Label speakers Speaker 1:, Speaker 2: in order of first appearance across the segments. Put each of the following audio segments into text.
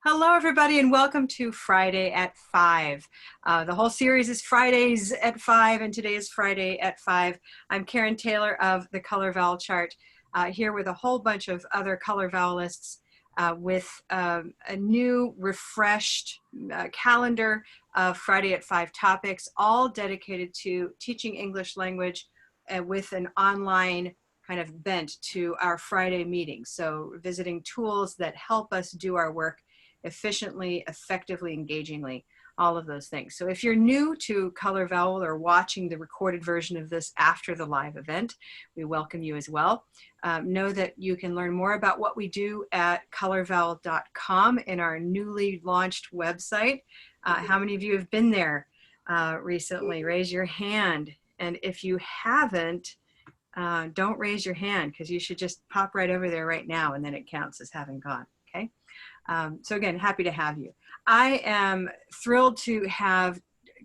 Speaker 1: Hello, everybody, and welcome to Friday at 5. The whole series is Fridays at 5, and today is Friday at 5. I'm Karen Taylor of the Color Vowel Chart, here with a whole bunch of other color vowelists with a new, refreshed calendar of Friday at 5 topics, all dedicated to teaching English language with an online kind of bent to our Friday meetings. So visiting tools that help us do our work efficiently, effectively, engagingly, all of those things. So if you're new to Color Vowel or watching the recorded version of this after the live event, we welcome you as well. Know that you can learn more about what we do at colorvowel.com in our newly launched website. How many of you have been there recently? Raise your hand. And if you haven't, don't raise your hand, because you should just pop right over there right now, and then it counts as having gone, okay? So again, happy to have you. I am thrilled to have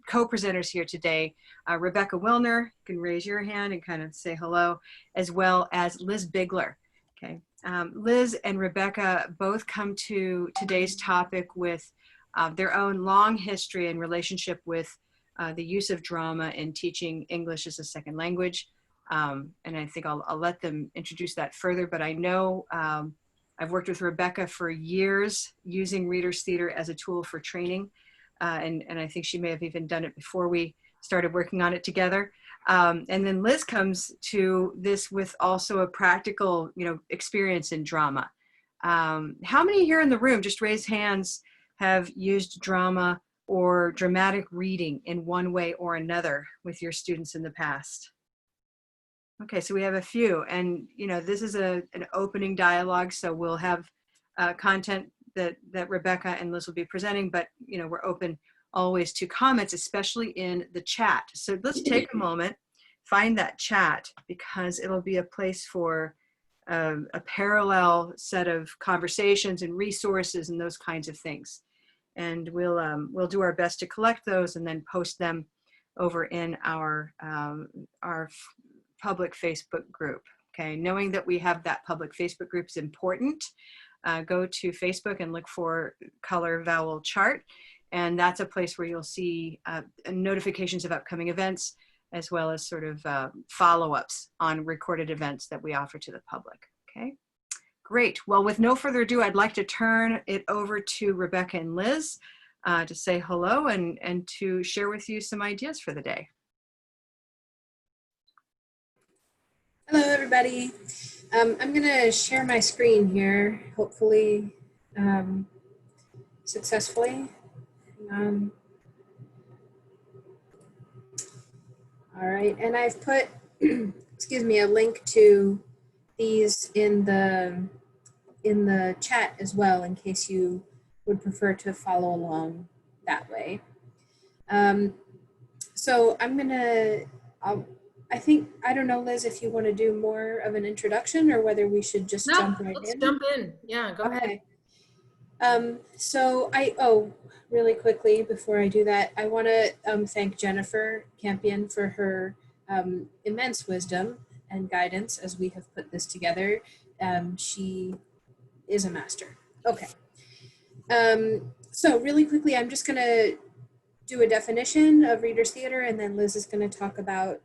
Speaker 1: co-presenters here today. Rebecca Wilner, you can raise your hand and kind of say hello, as well as Liz Bigler. Okay, Liz and Rebecca both come to today's topic with their own long history and relationship with the use of drama in teaching English as a second language. And I think I'll let them introduce that further, but I know I've worked with Rebecca for years using Reader's Theater as a tool for training. And I think she may have even done it before we started working on it together. And then Liz comes to this with also a practical, experience in drama. How many here in the room, just raise hands, have used drama or dramatic reading in one way or another with your students in the past? Okay, so we have a few, and this is an opening dialogue, so we'll have content that Rebecca and Liz will be presenting, but we're open always to comments, especially in the chat. So let's take a moment, find that chat, because it'll be a place for a parallel set of conversations and resources and those kinds of things. And we'll do our best to collect those and then post them over in our public Facebook group. Okay, knowing that we have that public Facebook group is important. Go to Facebook and look for Color Vowel Chart, and that's a place where you'll see notifications of upcoming events, as well as sort of follow-ups on recorded events that we offer to the public. Okay, great. Well, with no further ado, I'd like to turn it over to Rebecca and Liz to say hello and to share with you some ideas for the day.
Speaker 2: Hello, everybody. I'm going to share my screen here, hopefully successfully. Hang on. All right, and I've put, excuse me, a link to these in the chat as well, in case you would prefer to follow along that way. So I'm going to, I don't know, Liz, if you want to do more of an introduction or whether we should just jump right in.
Speaker 3: Let's jump in. Yeah, go ahead.
Speaker 2: So really quickly before I do that, I want to thank Jennifer Campion for her immense wisdom and guidance as we have put this together. She is a master. Okay. So really quickly, I'm just going to do a definition of Reader's Theater, and then Liz is going to talk about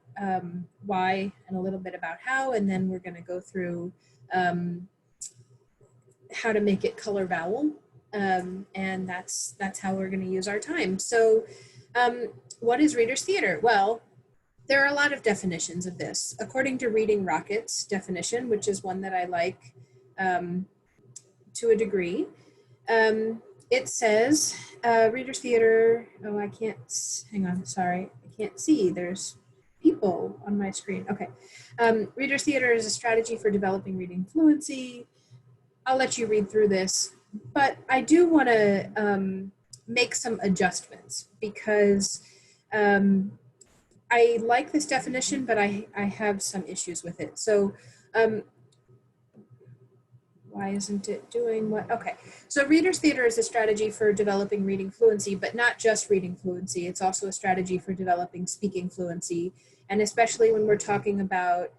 Speaker 2: why and a little bit about how, and then we're going to go through how to make it color vowel, and that's how we're going to use our time. So what is Reader's Theater? Well, there are a lot of definitions of this. According to Reading Rocket's definition, which is one that I like to a degree, it says Reader's Theater, I can't, hang on, sorry, I can't see, there's people on my screen. Okay, Reader's Theater is a strategy for developing reading fluency. I'll let you read through this, but I do want to make some adjustments because I like this definition, but I have some issues with it. So why isn't it doing what? Okay, so Reader's Theater is a strategy for developing reading fluency, but not just reading fluency. It's also a strategy for developing speaking fluency. And especially when we're talking about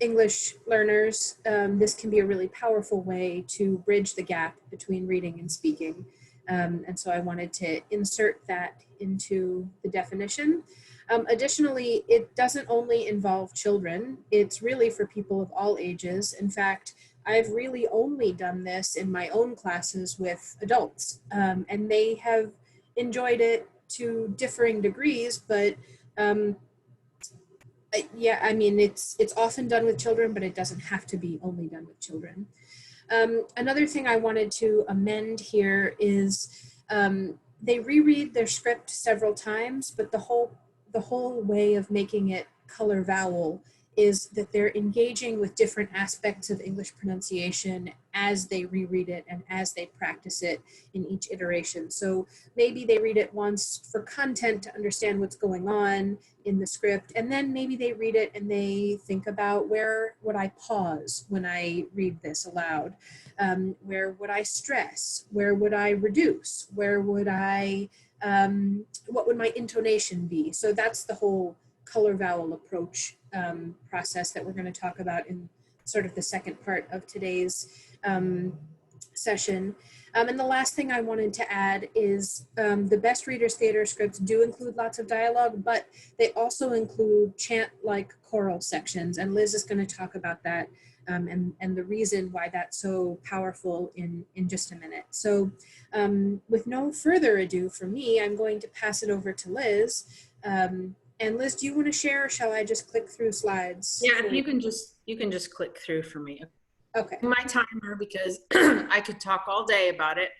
Speaker 2: English learners, this can be a really powerful way to bridge the gap between reading and speaking. And so I wanted to insert that into the definition. Additionally, it doesn't only involve children, it's really for people of all ages. In fact, I've really only done this in my own classes with adults, and they have enjoyed it to differing degrees, but yeah, I mean, it's often done with children, but it doesn't have to be only done with children. Another thing I wanted to amend here is they reread their script several times, but the whole way of making it color vowel is that they're engaging with different aspects of English pronunciation as they reread it and as they practice it in each iteration. So maybe they read it once for content to understand what's going on in the script, and then maybe they read it and they think about, where would I pause when I read this aloud? Where would I stress? Where would I reduce? Where would I, what would my intonation be? So that's the whole color vowel approach process that we're going to talk about in sort of the second part of today's session. And the last thing I wanted to add is the Best Readers Theater scripts do include lots of dialogue, but they also include chant-like choral sections, and Liz is going to talk about that and the reason why that's so powerful in just a minute. So with no further ado from me, I'm going to pass it over to Liz. And Liz, do you want to share, or shall I just click through slides?
Speaker 3: Yeah, you can just click through for me.
Speaker 2: Okay.
Speaker 3: My timer, because I could talk all day about it.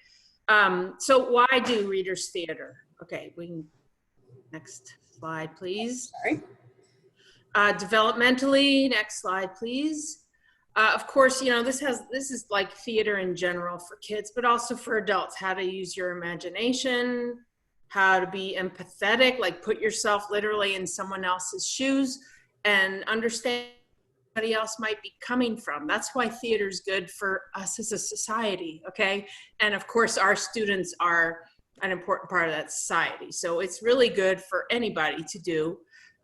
Speaker 3: So why do Readers Theater? Okay, we can, next slide, please.
Speaker 2: Sorry.
Speaker 3: Developmentally, next slide, please. Of course, you know, this is like theater in general for kids, but also for adults, how to use your imagination, how to be empathetic, like put yourself literally in someone else's shoes and understand where somebody else might be coming from. That's why theater is good for us as a society, okay? And of course, our students are an important part of that society. So it's really good for anybody to do.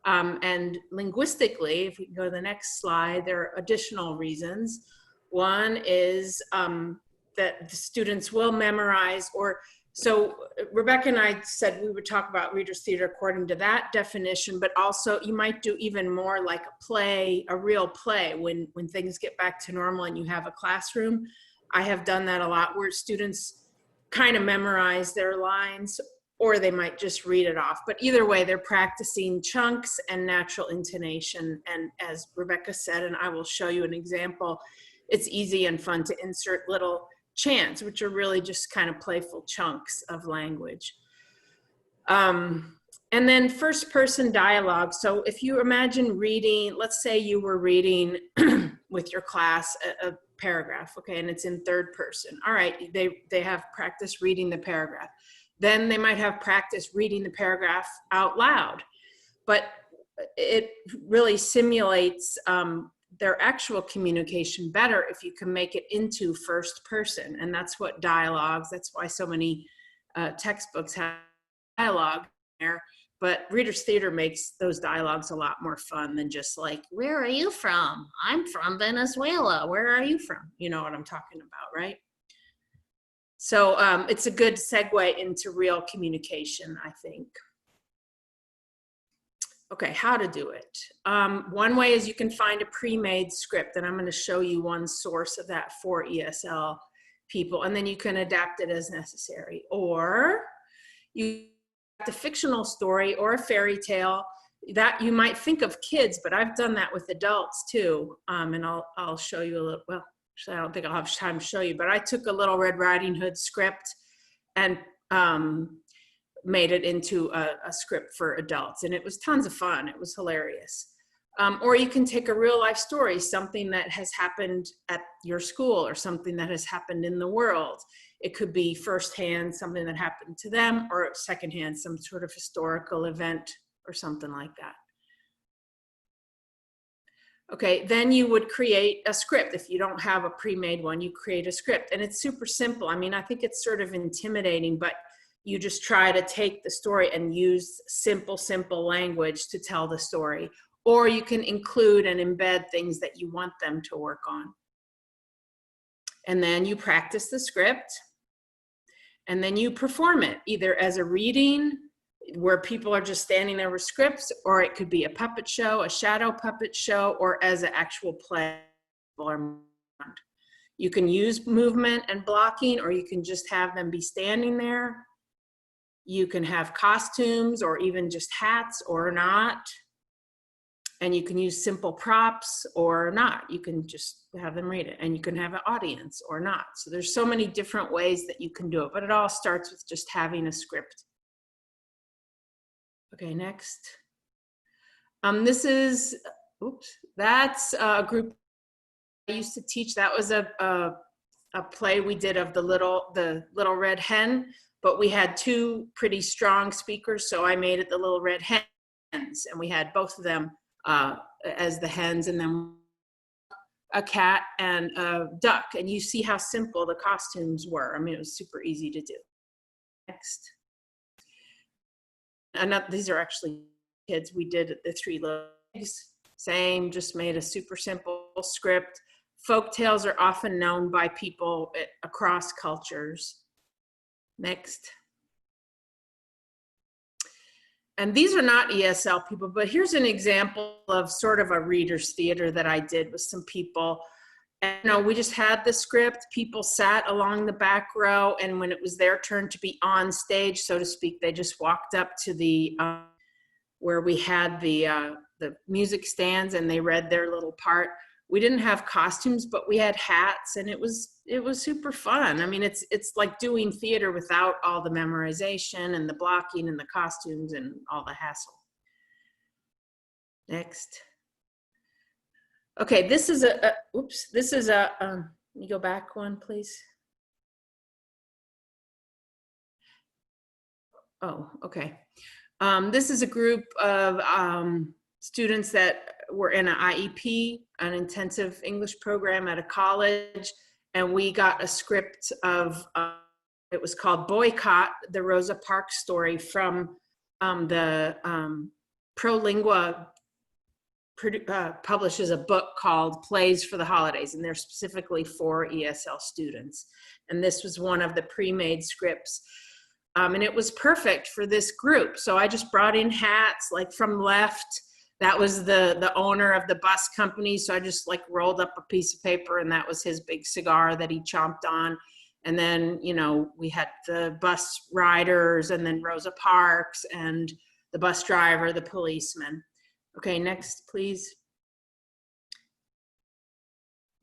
Speaker 3: And linguistically, if we can go to the next slide, there are additional reasons. One is that the students will memorize, or so Rebecca and I said we would talk about Readers Theater according to that definition, but also you might do even more like a play, a real play, when things get back to normal and you have a classroom. I have done that a lot, where students kind of memorize their lines, or they might just read it off. But either way, they're practicing chunks and natural intonation. And as Rebecca said, and I will show you an example, it's easy and fun to insert little chants, which are really just kind of playful chunks of language. And then first person dialogue. So if you imagine reading, let's say you were reading with your class a paragraph, okay, and it's in third person. All right, they have practice reading the paragraph. Then they might have practice reading the paragraph out loud, but it really simulates their actual communication better if you can make it into first person. And that's what dialogues, that's why so many textbooks have dialogue there. But Readers Theater makes those dialogues a lot more fun than just like, where are you from? I'm from Venezuela. Where are you from? You know what I'm talking about, right? So it's a good segue into real communication, I think. Okay, how to do it. One way is you can find a pre-made script, and I'm going to show you one source of that for ESL people, and then you can adapt it as necessary. Or you adapt a fictional story or a fairy tale that you might think of kids, but I've done that with adults too. And I'll show you a little, well, actually I don't think I'll have time to show you, but I took a little Red Riding Hood script and made it into a script for adults, and it was tons of fun. It was hilarious. Or you can take a real life story, something that has happened at your school or something that has happened in the world. It could be firsthand, something that happened to them, or secondhand, some sort of historical event or something like that. Okay, then you would create a script. If you don't have a pre-made one, you create a script, and it's super simple. I mean, I think it's sort of intimidating, but you just try to take the story and use simple language to tell the story. or you can include and embed things that you want them to work on. And then you practice the script, and then you perform it either as a reading where people are just standing there with scripts, or it could be a puppet show, a shadow puppet show, or as an actual play. You can use movement and blocking, or you can just have them be standing there. You can have costumes or even just hats or not. And you can use simple props or not. You can just have them read it, and you can have an audience or not. So there's so many different ways that you can do it, but it all starts with just having a script. Okay, next. That's a group I used to teach. That was a play we did of the little Red Hen, but we had two pretty strong speakers, so I made it the Little Red Hens, and we had both of them as the hens, and then a cat and a duck. And you see how simple the costumes were. I mean, it was super easy to do. Next. These are actually kids. We did the three legs. Same, just made a super simple script. Folk tales are often known by people across cultures. Next. And these are not ESL people, but here's an example of sort of a reader's theater that I did with some people. And we just had the script, people sat along the back row, and when it was their turn to be on stage, so to speak, they just walked up to the, where we had the music stands, and they read their little part. We didn't have costumes, but we had hats, and it was super fun. I mean, it's like doing theater without all the memorization and the blocking and the costumes and all the hassle. Next. Okay, this is let me go back one, please. Oh, okay. This is a group of students that were in an IEP, an intensive English program at a college, and we got a script of, it was called Boycott, the Rosa Parks story from the ProLingua publishes a book called Plays for the Holidays, and they're specifically for ESL students. And this was one of the pre-made scripts. And it was perfect for this group. So I just brought in hats, like from left. That was the owner of the bus company. So I just like rolled up a piece of paper, and that was his big cigar that he chomped on. And then, we had the bus riders, and then Rosa Parks, and the bus driver, the policeman. Okay, next, please.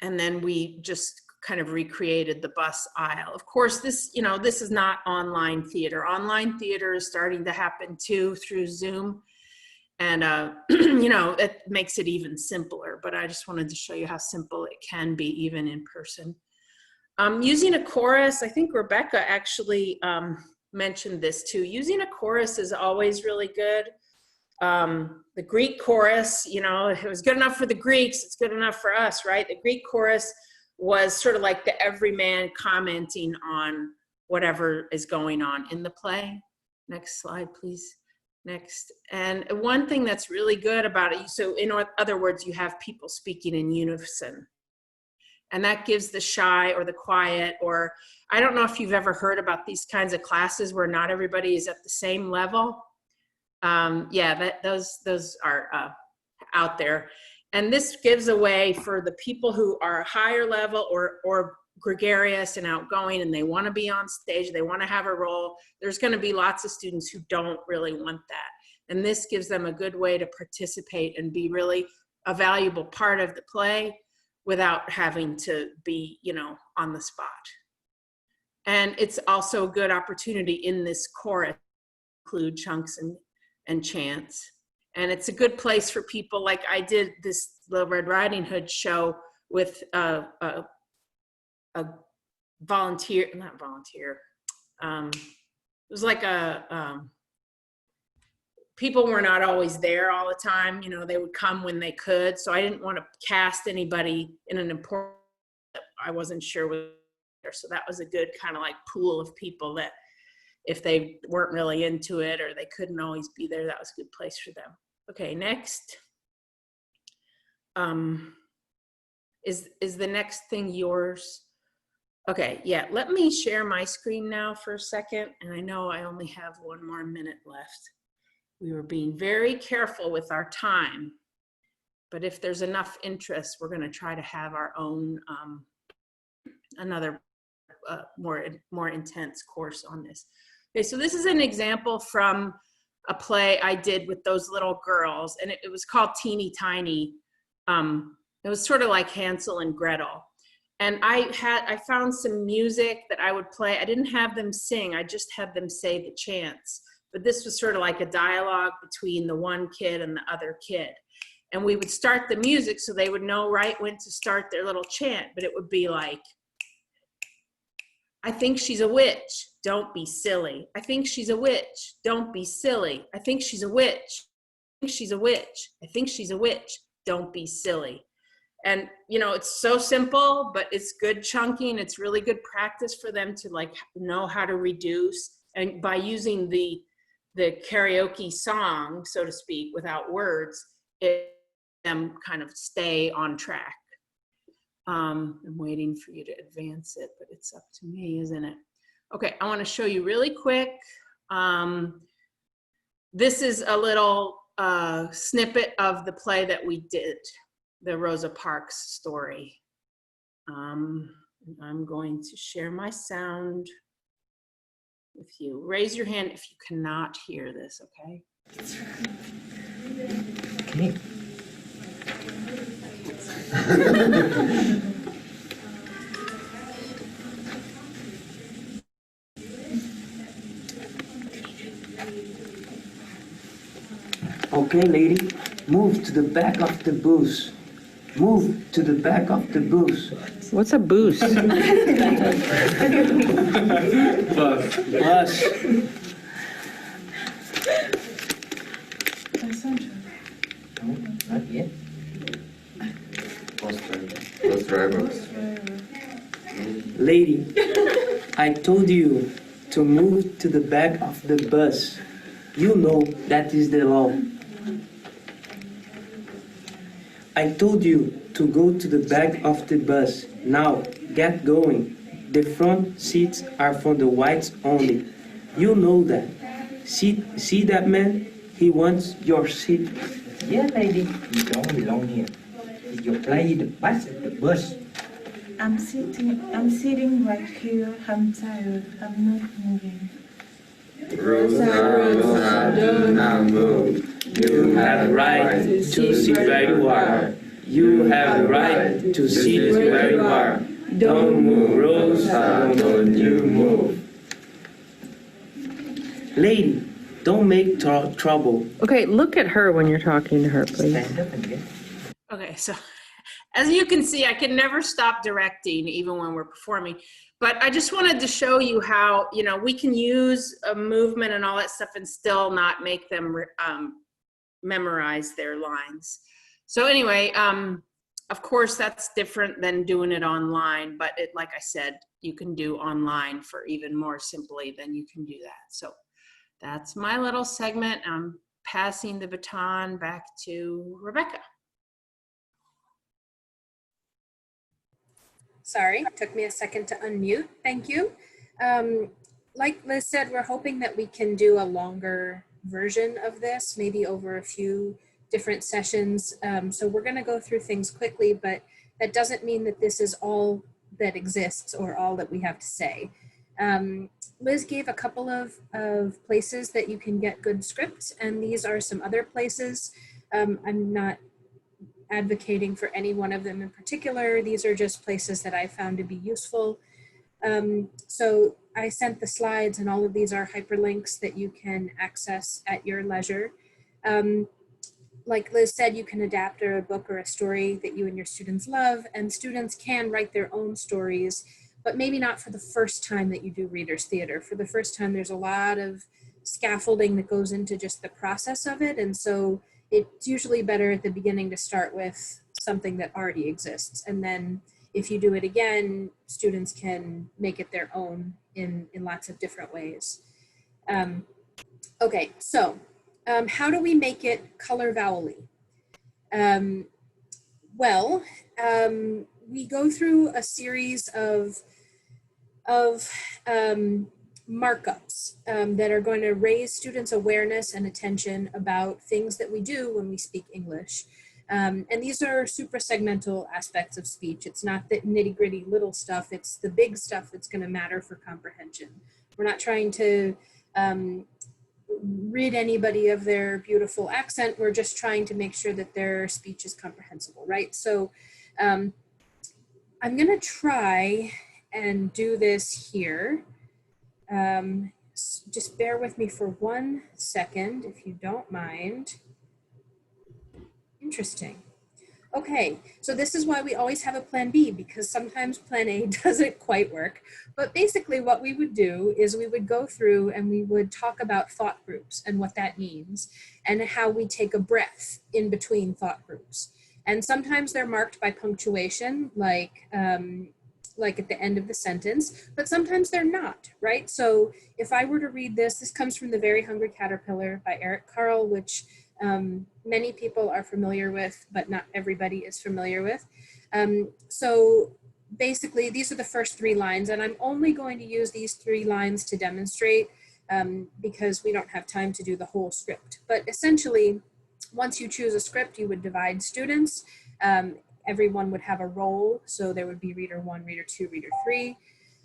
Speaker 3: And then we just kind of recreated the bus aisle. Of course, this is not online theater. Online theater is starting to happen too through Zoom. And, it makes it even simpler, but I just wanted to show you how simple it can be even in person. Using a chorus, I think Rebecca actually mentioned this too. Using a chorus is always really good. The Greek chorus, if it was good enough for the Greeks, it's good enough for us, right? The Greek chorus was sort of like the everyman commenting on whatever is going on in the play. Next slide, please. Next. And one thing that's really good about it, so in other words, you have people speaking in unison. And that gives the shy or the quiet, or I don't know if you've ever heard about these kinds of classes where not everybody is at the same level. Those are out there. And this gives a way for the people who are higher level or gregarious and outgoing, and they want to be on stage, they want to have a role. There's going to be lots of students who don't really want that. And this gives them a good way to participate and be really a valuable part of the play without having to be, on the spot. And it's also a good opportunity in this chorus to include chunks and chants. And it's a good place for people, like I did this Little Red Riding Hood show with a volunteer, not volunteer. It was like people were not always there all the time. They would come when they could. So I didn't want to cast anybody in an important, I wasn't sure was there. So that was a good kind of like pool of people that if they weren't really into it or they couldn't always be there, that was a good place for them. Okay, next. is the next thing yours? Okay, yeah, let me share my screen now for a second. And I know I only have 1 more minute left. We were being very careful with our time, but if there's enough interest, we're gonna try to have our own, another more intense course on this. Okay, so this is an example from a play I did with those little girls, and it was called Teeny Tiny. It was sort of like Hansel and Gretel. And I found some music that I would play. I didn't have them sing, I just had them say the chants. But this was sort of like a dialogue between the one kid and the other kid. And we would start the music so they would know right when to start their little chant, but it would be like, I think she's a witch, don't be silly. I think she's a witch, don't be silly. I think she's a witch, I think she's a witch. I think she's a witch, don't be silly. And you know, it's so simple, but it's good chunking. It's really good practice for them to like know how to reduce. And by using the karaoke song, so to speak, without words, it them kind of stay on track. I'm waiting for you to advance it, but it's up to me, isn't it? Okay, I want to show you really quick. This is a little snippet of the play that we did, the Rosa Parks story. I'm going to share my sound with you. Raise your hand if you cannot hear this, okay?
Speaker 4: Okay. Okay, lady, move to the back of the booth. Move to the back of the booth.
Speaker 5: What's a boost?
Speaker 4: Bus. No, not yet.
Speaker 6: Bus driver.
Speaker 4: Lady, I told you to move to the back of the bus. You know that is the law. I told you to go to the back of the bus. Now, get going. The front seats are for the whites only. You know that. See that man? He wants your seat.
Speaker 7: Yeah, lady, you don't belong here. If you play the bus at the bus.
Speaker 5: I'm sitting right here. I'm tired. I'm not moving.
Speaker 6: Rosa, Rosa, do not move.
Speaker 4: You have a right to sit where you are. You have a right to sit where you are. Don't move, Rosa, don't you move. Lady, don't make trouble.
Speaker 5: Okay, look at her when you're talking to her, please.
Speaker 7: Stand up and get.
Speaker 3: Okay, so as you can see, I can never stop directing even when we're performing. But I just wanted to show you how, you know, we can use a movement and all that stuff and still not make them memorize their lines. So anyway, of course, that's different than doing it online. But it, like I said, you can do online for even more simply than you can do that. So that's my little segment. I'm passing the baton back to Rebecca.
Speaker 2: Sorry, took me a second to unmute. Thank you. Like Liz said, we're hoping that we can do a longer version of this, maybe over a few different sessions. So we're going to go through things quickly, but that doesn't mean that this is all that exists or all that we have to say. Liz gave a couple of places that you can get good scripts, and these are some other places. I'm not advocating for any one of them in particular. These are just places that I found to be useful. So I sent the slides, and all of these are hyperlinks that you can access at your leisure. Like Liz said, you can adapt a book or a story that you and your students love, and students can write their own stories, but maybe not for the first time that you do readers theater. For the first time, there's a lot of scaffolding that goes into just the process of it, and so it's usually better at the beginning to start with something that already exists. And then if you do it again, students can make it their own in lots of different ways. Okay, so how do we make it color vowel-y? Well, we go through a series of markups that are going to raise students' awareness and attention about things that we do when we speak English. And these are suprasegmental aspects of speech. It's not the nitty-gritty little stuff, it's the big stuff that's going to matter for comprehension. We're not trying to rid anybody of their beautiful accent. We're just trying to make sure that their speech is comprehensible, right? So I'm going to try and do this here. Just bear with me for 1 second, if you don't mind. Interesting. Okay, so this is why we always have a plan B, because sometimes plan A doesn't quite work. But basically what we would do is we would go through and we would talk about thought groups and what that means and how we take a breath in between thought groups. And sometimes they're marked by punctuation, like at the end of the sentence, but sometimes they're not, right? So if I were to read this, this comes from The Very Hungry Caterpillar by Eric Carle, which many people are familiar with, but not everybody is familiar with. So basically, these are the first 3 lines, and I'm only going to use these 3 lines to demonstrate because we don't have time to do the whole script. But essentially, once you choose a script, you would divide students. Everyone would have a role, so there would be reader 1, reader 2, reader 3.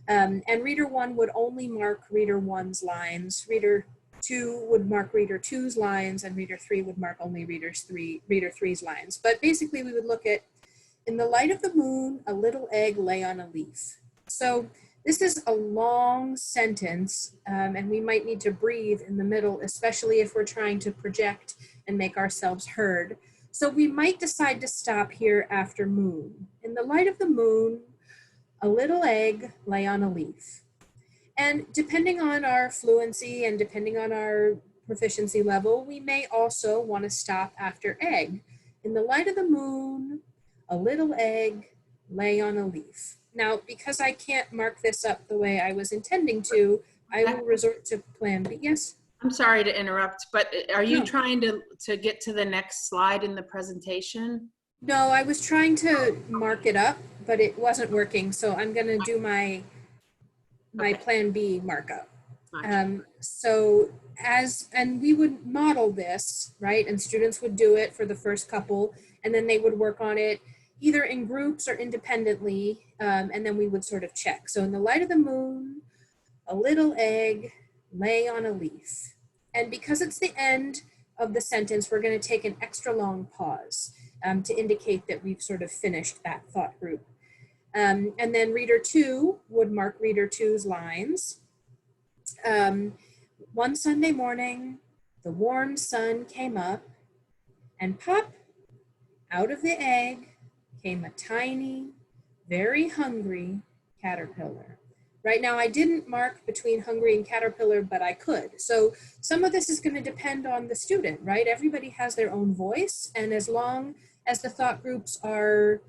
Speaker 2: And reader 1 would only mark reader 1's lines. Reader 2 would mark reader 2's lines, and reader 3 would mark only reader 3's lines. But basically we would look at, in the light of the moon, a little egg lay on a leaf. So this is a long sentence, and we might need to breathe in the middle, especially if we're trying to project and make ourselves heard. So we might decide to stop here after moon. In the light of the moon, a little egg lay on a leaf. And depending on our fluency and depending on our proficiency level, we may also want to stop after egg. In the light of the moon, a little egg lay on a leaf. Now, because I can't mark this up the way I was intending to, I will resort to plan B. Yes?
Speaker 3: I'm sorry to interrupt, but are you
Speaker 2: No.
Speaker 3: trying to get to the next slide in the presentation?
Speaker 2: No, I was trying to mark it up, but it wasn't working. So I'm going to do my
Speaker 3: Okay.
Speaker 2: plan B markup.
Speaker 3: Gotcha.
Speaker 2: And we would model this, right? And students would do it for the first couple, and then they would work on it either in groups or independently, and then we would sort of check. So in the light of the moon, a little egg lay on a leaf. And because it's the end of the sentence, we're going to take an extra long pause to indicate that we've sort of finished that thought group. And then reader 2 would mark reader 2's lines. One Sunday morning, the warm sun came up, and pop, out of the egg came a tiny, very hungry caterpillar. Right now, I didn't mark between hungry and caterpillar, but I could. So some of this is going to depend on the student, right? Everybody has their own voice, and as long as the thought groups are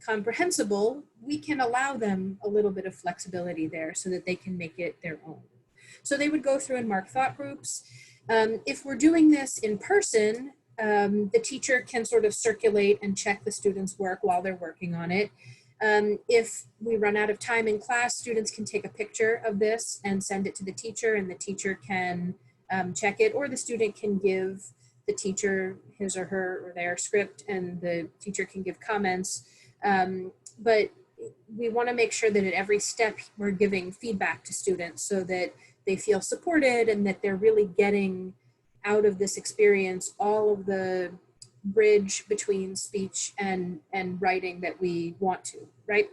Speaker 2: comprehensible, we can allow them a little bit of flexibility there so that they can make it their own. So they would go through and mark thought groups. If we're doing this in person, the teacher can sort of circulate and check the students' work while they're working on it. If we run out of time in class, students can take a picture of this and send it to the teacher, and the teacher can check it, or the student can give the teacher his or her or their script, and the teacher can give comments. But we want to make sure that at every step we're giving feedback to students so that they feel supported and that they're really getting out of this experience all of the bridge between speech and writing that we want to, right?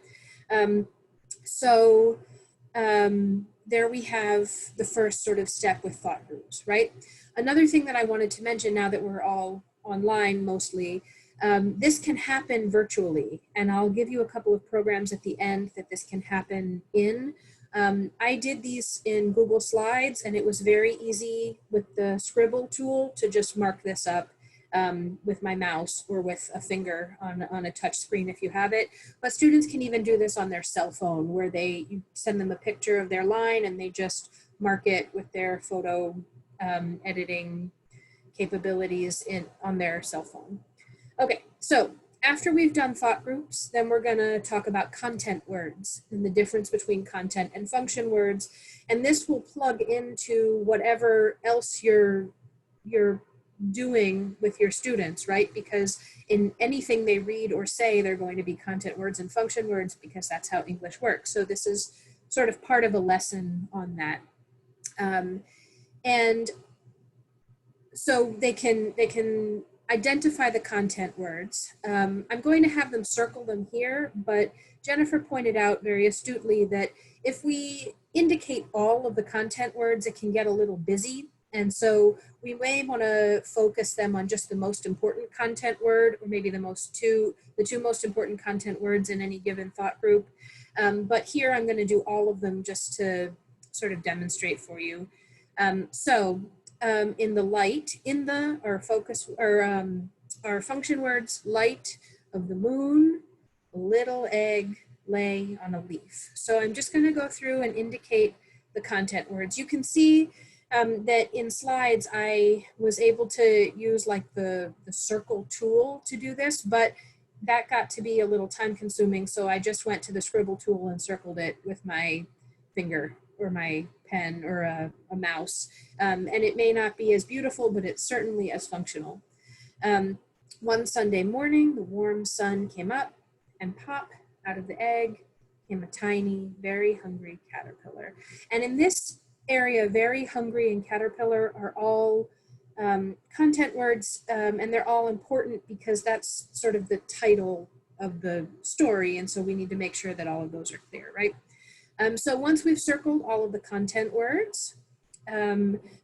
Speaker 2: There we have the first sort of step with thought groups, right? Another thing that I wanted to mention, now that we're all online mostly, this can happen virtually, and I'll give you a couple of programs at the end that this can happen in. I did these in Google Slides, and it was very easy with the scribble tool to just mark this up with my mouse or with a finger on a touch screen if you have it. But students can even do this on their cell phone, where you send them a picture of their line and they just mark it with their photo editing capabilities on their cell phone. Okay, so After we've done thought groups, then we're going to talk about content words and the difference between content and function words. And this will plug into whatever else you're doing with your students, right? Because in anything they read or say, they're going to be content words and function words, because that's how English works. So this is sort of part of a lesson on that. And so they can identify the content words. I'm going to have them circle them here, but Jennifer pointed out very astutely that if we indicate all of the content words, it can get a little busy. And so we may want to focus them on just the most important content word, or maybe the two most important content words in any given thought group. But here I'm going to do all of them just to sort of demonstrate for you. In the light, our function words, light of the moon, a little egg lay on a leaf. So I'm just going to go through and indicate the content words. You can see that in slides, I was able to use like the circle tool to do this, but that got to be a little time consuming. So I just went to the scribble tool and circled it with my finger or my pen or a mouse. And it may not be as beautiful, but it's certainly as functional. One Sunday morning, the warm sun came up, and pop out of the egg came a tiny, very hungry caterpillar. And in this area, very hungry and caterpillar are all content words, and they're all important because that's sort of the title of the story. And so we need to make sure that all of those are clear, right? So once we've circled all of the content words,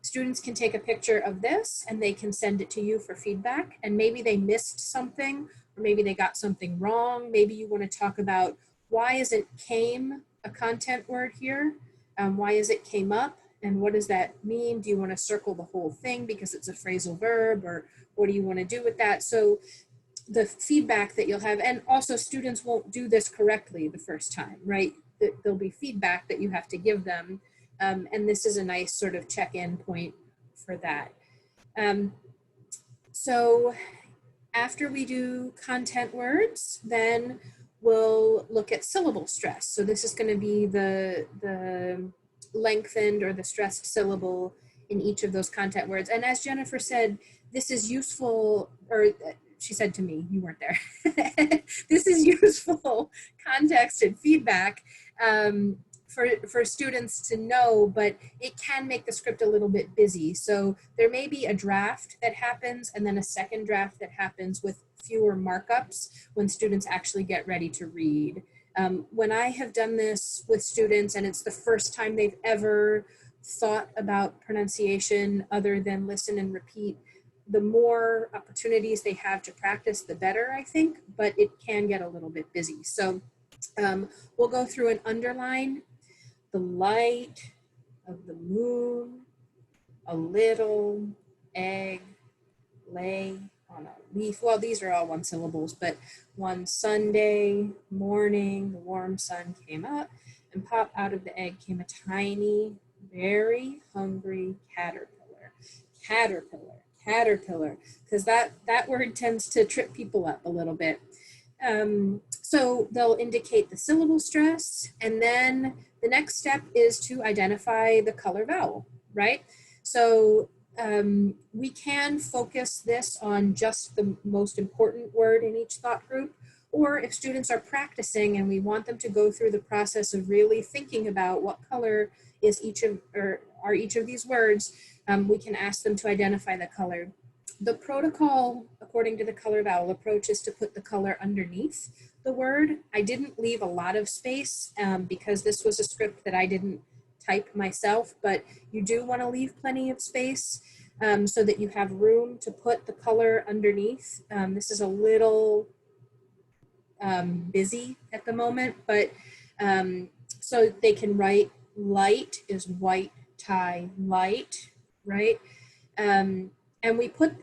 Speaker 2: students can take a picture of this and they can send it to you for feedback. And maybe they missed something, or maybe they got something wrong. Maybe you want to talk about why isn't came a content word here? Why is it came up? And what does that mean? Do you want to circle the whole thing because it's a phrasal verb, or what do you want to do with that? So the feedback that you'll have, and also students won't do this correctly the first time, right? There'll be feedback that you have to give them. And this is a nice sort of check-in point for that. So after we do content words, then we'll look at syllable stress. So this is going to be the lengthened or the stressed syllable in each of those content words. And as Jennifer said, this is useful, or she said to me, you weren't there. This is useful context and feedback for students to know, but it can make the script a little bit busy. So there may be a draft that happens and then a second draft that happens with fewer markups when students actually get ready to read. When I have done this with students and it's the first time they've ever thought about pronunciation other than listen and repeat, the more opportunities they have to practice, the better, I think, but it can get a little bit busy. So we'll go through and underline the light of the moon, a little egg lay on a leaf. Well, these are all one syllables, but one Sunday morning, the warm sun came up, and pop out of the egg came a tiny, very hungry caterpillar. Caterpillar, caterpillar, because that word tends to trip people up a little bit. So they'll indicate the syllable stress, and then the next step is to identify the color vowel, right? So we can focus this on just the most important word in each thought group, or if students are practicing and we want them to go through the process of really thinking about what color is are each of these words, we can ask them to identify the color. The protocol, according to the color vowel approach, is to put the color underneath the word. I didn't leave a lot of space because this was a script that I didn't type myself, but you do want to leave plenty of space so that you have room to put the color underneath. This is a little busy at the moment, but so they can write light is white tie light, right? And we put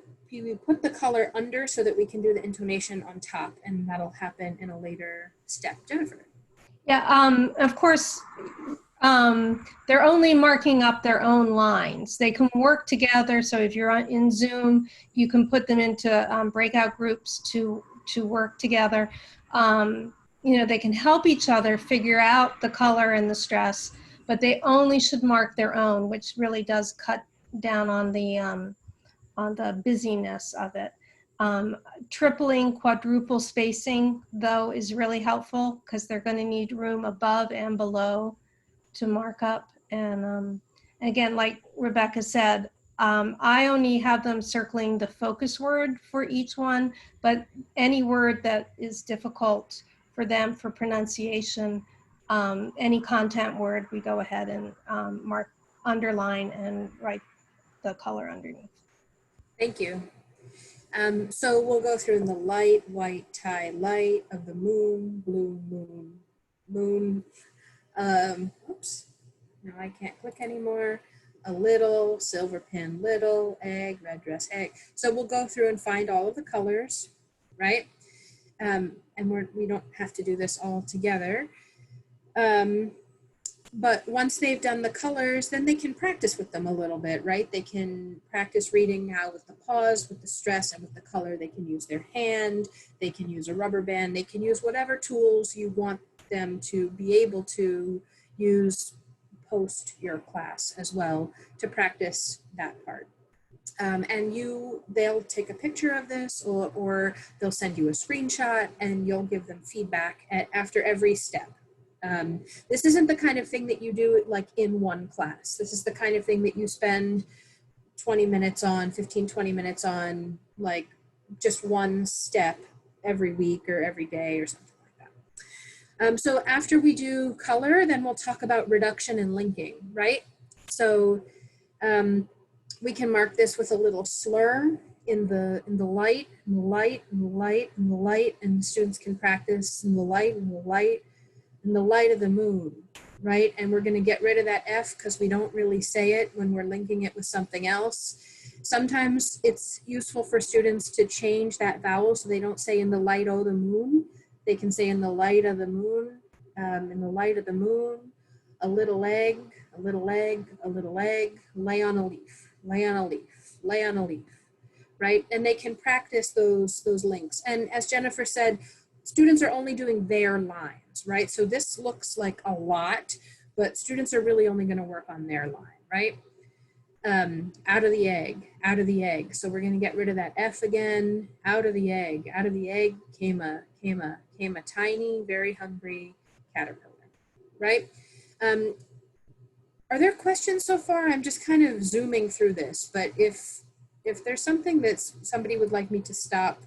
Speaker 2: the color under so that we can do the intonation on top, and that'll happen in a later step. Jennifer.
Speaker 8: Yeah, of course, they're only marking up their own lines. They can work together. So if you're in Zoom, you can put them into breakout groups to to work together. You know, they can help each other figure out the color and the stress, but they only should mark their own, which really does cut down on the busyness of it. Tripling, quadruple spacing, though, is really helpful because they're going to need room above and below to mark up. And again, like Rebecca said, I only have them circling the focus word for each one, but any word that is difficult for them for pronunciation, any content word, we go ahead and mark, underline, and write the color underneath.
Speaker 2: Thank you. So we'll go through in the light, white, tie, light of the moon, blue, moon, moon. Oops, now I can't click anymore. A little, silver pin, little, egg, red dress, egg. So we'll go through and find all of the colors, right? And we don't have to do this all together. But once they've done the colors, then they can practice with them a little bit, right? They can practice reading now with the pause, with the stress, and with the color. They can use their hand, they can use a rubber band, they can use whatever tools you want them to be able to use post your class as well to practice that part. And they'll take a picture of this, or they'll send you a screenshot, and you'll give them feedback after every step. This isn't the kind of thing that you do like in one class. This is the kind of thing that you spend 20 minutes on, 15, 20 minutes on, like just one step every week or every day or something like that. So after we do color, then we'll talk about reduction and linking, right? So we can mark this with a little slur in the light, and the light, and the light, and the light, and students can practice in the light, and the light, in the light of the moon, right? And we're going to get rid of that F because we don't really say it when we're linking it with something else. Sometimes it's useful for students to change that vowel so they don't say in the light o' the moon. They can say in the light of the moon, in the light of the moon, a little egg, a little egg, a little egg, lay on a leaf, lay on a leaf, lay on a leaf, right? And they can practice those links. And as Jennifer said, students are only doing their lines, right? So this looks like a lot, but students are really only going to work on their line, right? Out of the egg, out of the egg. So we're going to get rid of that F again. Out of the egg came a tiny, very hungry caterpillar, right? Are there questions so far? I'm just kind of zooming through this, but if there's something that somebody would like me to stop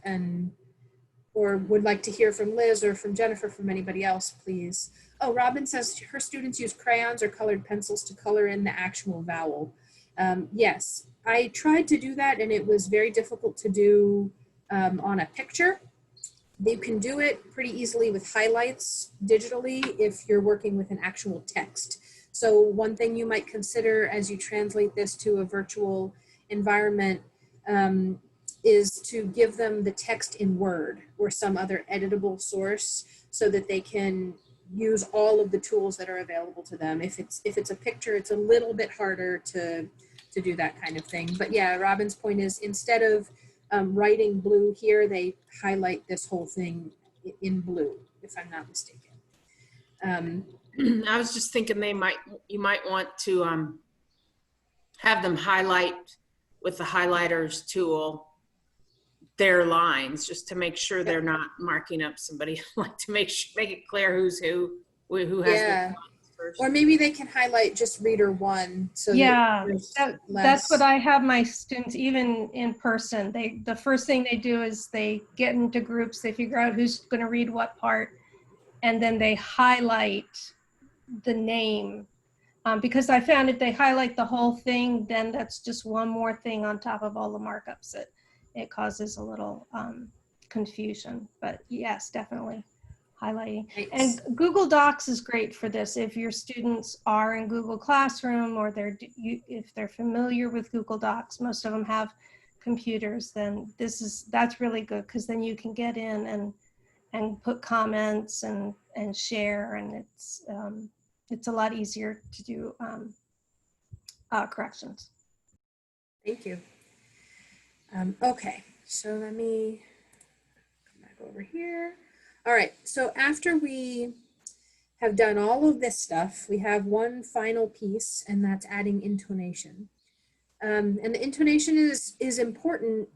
Speaker 2: or would like to hear from Liz or from Jennifer, from anybody else, please. Oh, Robin says her students use crayons or colored pencils to color in the actual vowel. Yes, I tried to do that and it was very difficult to do on a picture. You can do it pretty easily with highlights digitally if you're working with an actual text. So one thing you might consider as you translate this to a virtual environment is to give them the text in Word or some other editable source so that they can use all of the tools that are available to them. If it's a picture, it's a little bit harder to do that kind of thing. But yeah, Robin's point is instead of writing blue here, they highlight this whole thing in blue, if I'm not mistaken.
Speaker 3: I was just thinking you might want to have them highlight with the highlighters tool their lines, just to make sure they're not marking up somebody, like to make it clear who's who has the lines first.
Speaker 2: Or maybe they can highlight just reader one. So
Speaker 8: yeah, that's what I have my students, even in person. The first thing they do is they get into groups, they figure out who's going to read what part, and then they highlight the name. Because I found if they highlight the whole thing, then that's just one more thing on top of all the markups. It causes a little confusion. But yes, definitely highlighting.
Speaker 2: Nice.
Speaker 8: And Google Docs is great for this. If your students are in Google Classroom or if they're familiar with Google Docs, most of them have computers, then that's really good because then you can get in and put comments and share, and it's a lot easier to do corrections.
Speaker 2: Thank you. Okay, so let me come back over here. All right, so after we have done all of this stuff, we have one final piece, and that's adding intonation. And the intonation is important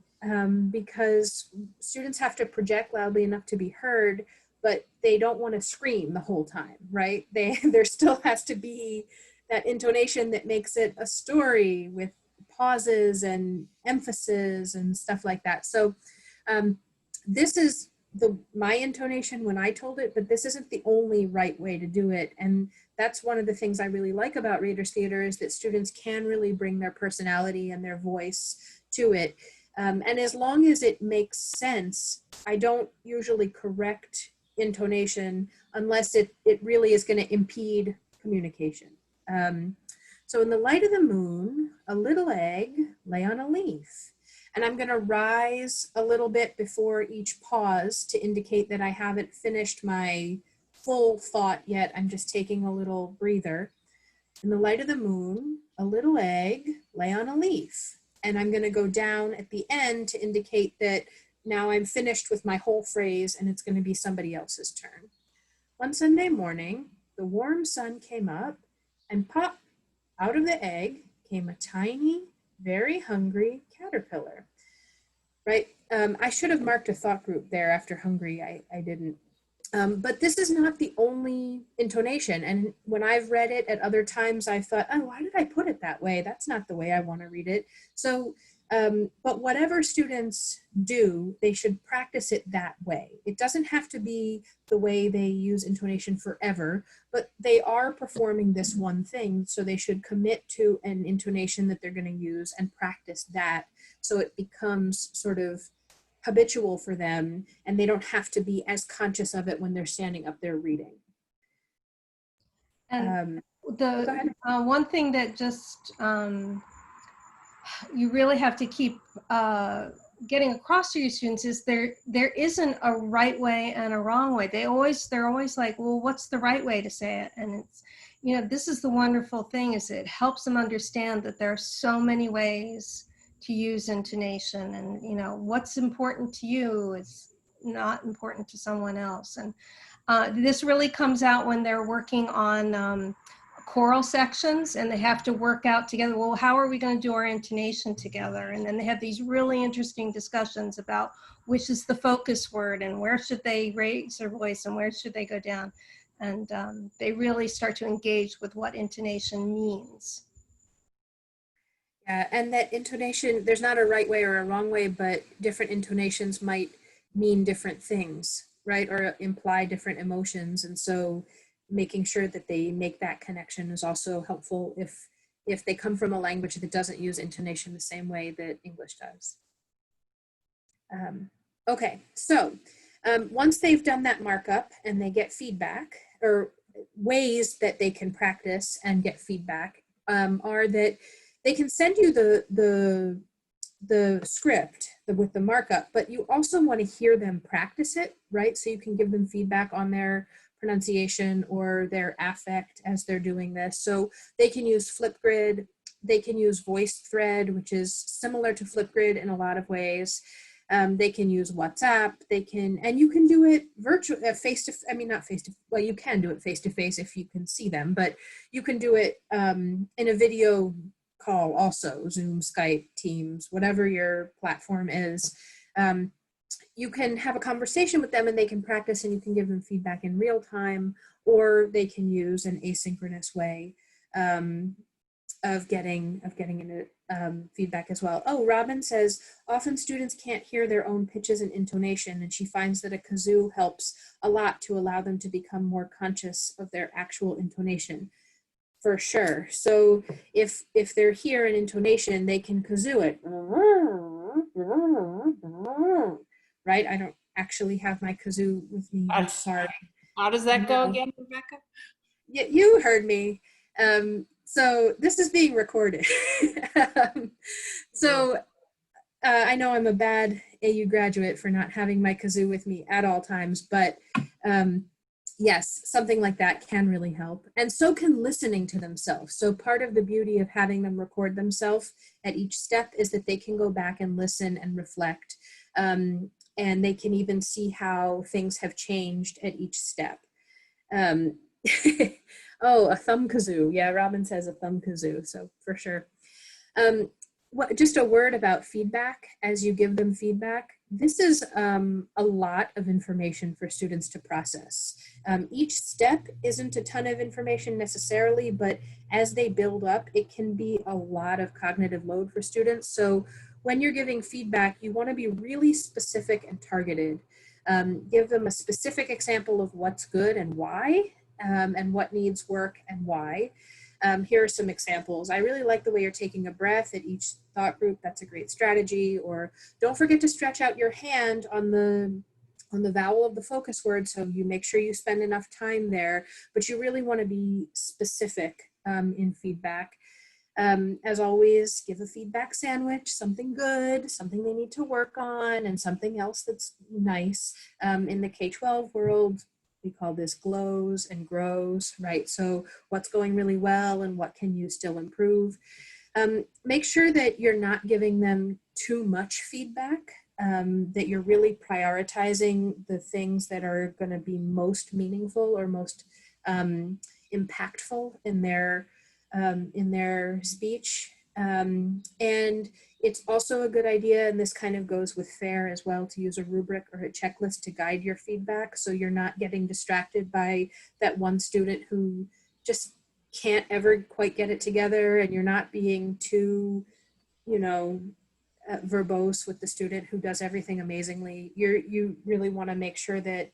Speaker 2: because students have to project loudly enough to be heard, but they don't want to scream the whole time, right? There still has to be that intonation that makes it a story with pauses and emphasis and stuff like that. So this is my intonation when I told it, but this isn't the only right way to do it. And that's one of the things I really like about Reader's Theater is that students can really bring their personality and their voice to it. And as long as it makes sense, I don't usually correct intonation unless it really is going to impede communication. So in the light of the moon, a little egg lay on a leaf. And I'm going to rise a little bit before each pause to indicate that I haven't finished my full thought yet. I'm just taking a little breather. In the light of the moon, a little egg lay on a leaf. And I'm going to go down at the end to indicate that now I'm finished with my whole phrase and it's going to be somebody else's turn. One Sunday morning, the warm sun came up and pop, out of the egg came a tiny, very hungry caterpillar, right? I should have marked a thought group there after hungry, I didn't. But this is not the only intonation. And when I've read it at other times, I thought, oh, why did I put it that way? That's not the way I want to read it. So, but whatever students do, they should practice it that way. It doesn't have to be the way they use intonation forever, but they are performing this one thing. So they should commit to an intonation that they're going to use and practice that. So it becomes sort of habitual for them and they don't have to be as conscious of it when they're standing up there reading.
Speaker 8: And one thing that just you really have to keep getting across to your students is there isn't a right way and a wrong way. They're always like, well, what's the right way to say it? And it's, you know, this is the wonderful thing is it helps them understand that there are so many ways to use intonation, and you know what's important to you is not important to someone else. And this really comes out when they're working on choral sections and they have to work out together, well, how are we going to do our intonation together? And then they have these really interesting discussions about which is the focus word and where should they raise their voice and where should they go down. And they really start to engage with what intonation means.
Speaker 2: Yeah, and that intonation, there's not a right way or a wrong way, but different intonations might mean different things, right? Or imply different emotions. And so making sure that they make that connection is also helpful if they come from a language that doesn't use intonation the same way that English does. Okay, so once they've done that markup and they get feedback, or ways that they can practice and get feedback are that they can send you the script with the markup, but you also want to hear them practice it, right? So you can give them feedback on their pronunciation or their affect as they're doing this. So they can use Flipgrid, they can use VoiceThread, which is similar to Flipgrid in a lot of ways. They can use WhatsApp, and you can do it virtual, well, you can do it face-to-face if you can see them, but you can do it in a video call also, Zoom, Skype, Teams, whatever your platform is. You can have a conversation with them and they can practice and you can give them feedback in real time, or they can use an asynchronous way of getting into feedback as well. Oh, Robin says, often students can't hear their own pitches and intonation, and she finds that a kazoo helps a lot to allow them to become more conscious of their actual intonation. For sure. So if they're here in intonation, they can kazoo it. Right? I don't actually have my kazoo with me. I'm sorry.
Speaker 3: How does that go again, Rebecca?
Speaker 2: Yeah, you heard me. So this is being recorded. I know I'm a bad AU graduate for not having my kazoo with me at all times, but yes, something like that can really help. And so can listening to themselves. So part of the beauty of having them record themselves at each step is that they can go back and listen and reflect. and they can even see how things have changed at each step. Oh, a thumb kazoo. Yeah, Robin says a thumb kazoo, so for sure. Just a word about feedback as you give them feedback. This is a lot of information for students to process. Each step isn't a ton of information necessarily, but as they build up, it can be a lot of cognitive load for students. So when you're giving feedback, you want to be really specific and targeted. Give them a specific example of what's good and why, and what needs work and why. Here are some examples. I really like the way you're taking a breath at each thought group. That's a great strategy. Or don't forget to stretch out your hand on the vowel of the focus word, so you make sure you spend enough time there. But you really want to be specific in feedback. As always, give a feedback sandwich, something good, something they need to work on, and something else that's nice. In the K-12 world, we call this glows and grows, right? So what's going really well and what can you still improve? Make sure that you're not giving them too much feedback, that you're really prioritizing the things that are going to be most meaningful or most impactful in their speech. And it's also a good idea, and this kind of goes with FAIR as well, to use a rubric or a checklist to guide your feedback, so you're not getting distracted by that one student who just can't ever quite get it together, and you're not being too, verbose with the student who does everything amazingly. You really want to make sure that